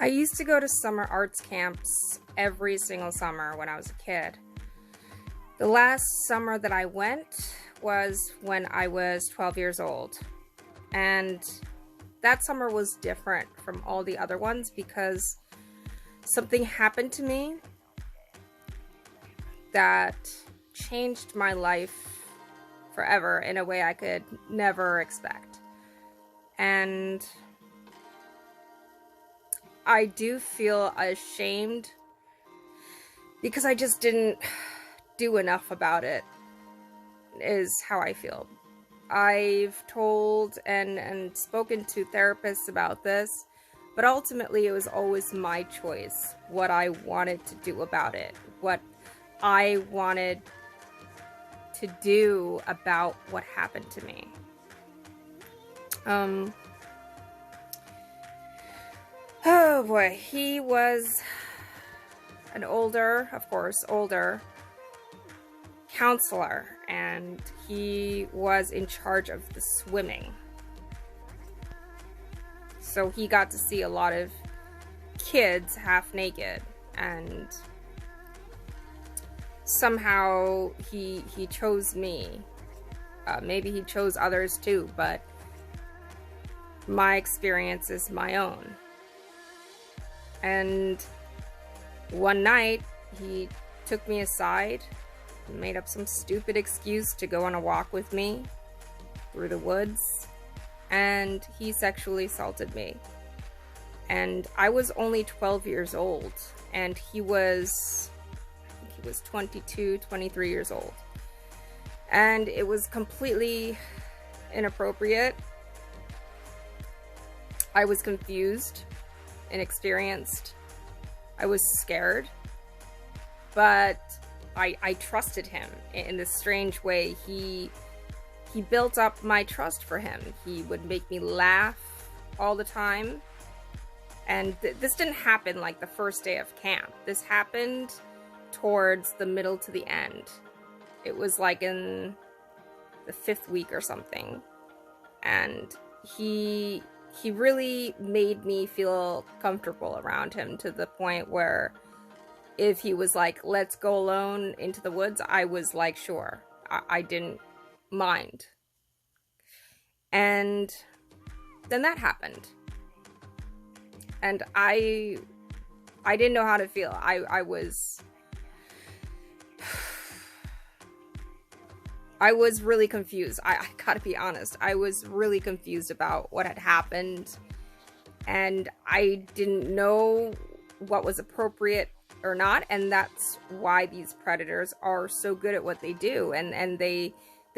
I used to go to summer arts camps every single summer when I was a kid. The last summer that I went was when I was 12 years old. And that summer was different from all the other ones because something happened to me that changed my life forever in a way I could never expect. And I do feel ashamed because I just didn't do enough about it, is how I feel. I've told and spoken to therapists about this, but ultimately it was always my choice what I wanted to do about it, what I wanted to do about what happened to me. Oh boy, he was an older counselor, and he was in charge of the swimming. So he got to see a lot of kids half naked, and somehow he chose me. Maybe he chose others too, but my experience is my own. And one night he took me aside, made up some stupid excuse to go on a walk with me through the woods, and he sexually assaulted me. And I was only 12 years old, and he was 22, 23 years old. And it was completely inappropriate. I was confused, inexperienced. I was scared, but I trusted him in this strange way. He built up my trust for him. He would make me laugh all the time. And this didn't happen like the first day of camp. This happened towards the middle to the end. It was like in the 5th week or something. And he really made me feel comfortable around him, to the point where if he was like, let's go alone into the woods, I was like, sure. I didn't mind. And then that happened. And I didn't know how to feel. I was really confused. I gotta be honest. I was really confused about what had happened. And I didn't know what was appropriate or not. And that's why these predators are so good at what they do. And they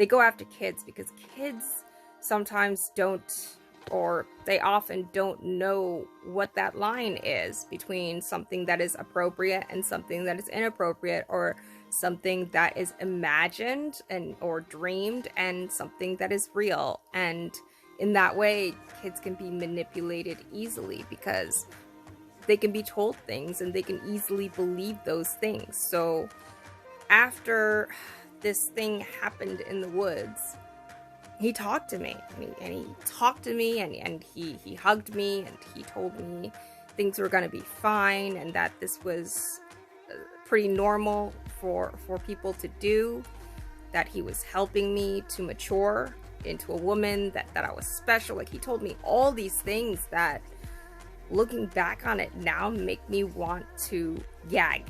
go after kids because kids sometimes don't, or they often don't know what that line is between something that is appropriate and something that is inappropriate, or something that is imagined and or dreamed and something that is real. And in that way, kids can be manipulated easily because they can be told things and they can easily believe those things. So after this thing happened in the woods, he talked to me, and he talked to me, and he hugged me, and he told me things were going to be fine, and that this was pretty normal for people to do, that he was helping me to mature into a woman, that I was special. Like, he told me all these things that, looking back on it now, make me want to gag.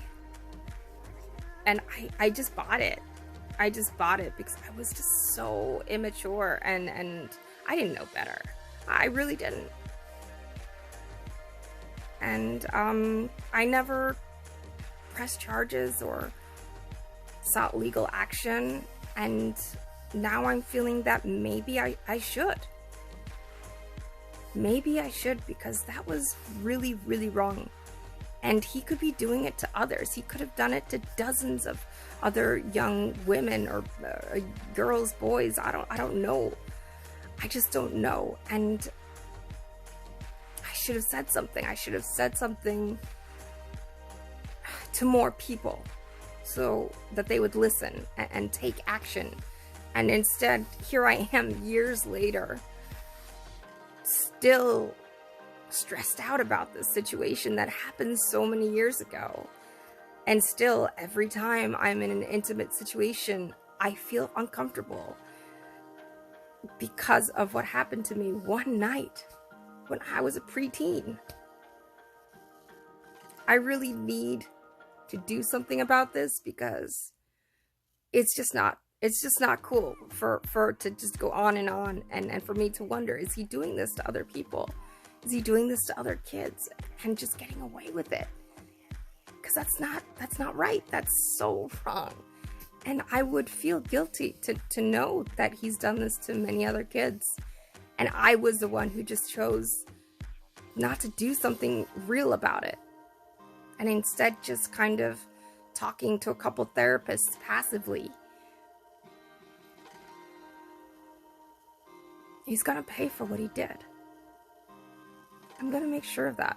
And I just bought it. I just bought it because I was just so immature, and I didn't know better. I really didn't. And I never pressed charges or sought legal action, and now I'm feeling that maybe I should. Maybe I should, because that was really, really wrong. And he could be doing it to others. He could have done it to dozens of other young women or girls, boys. I don't know. I just don't know. And I should have said something. I should have said something to more people so that they would listen and take action. And instead, here I am years later, still stressed out about this situation that happened so many years ago. And still, every time I'm in an intimate situation, I feel uncomfortable because of what happened to me one night when I was a preteen. I really need to do something about this, because it's just not cool for to just go on and for me to wonder, is he doing this to other people? Is he doing this to other kids and just getting away with it? Because that's not right. That's so wrong. And I would feel guilty to know that he's done this to many other kids, and I was the one who just chose not to do something real about it, and instead just kind of talking to a couple therapists passively. He's gonna pay for what he did. I'm gonna make sure of that.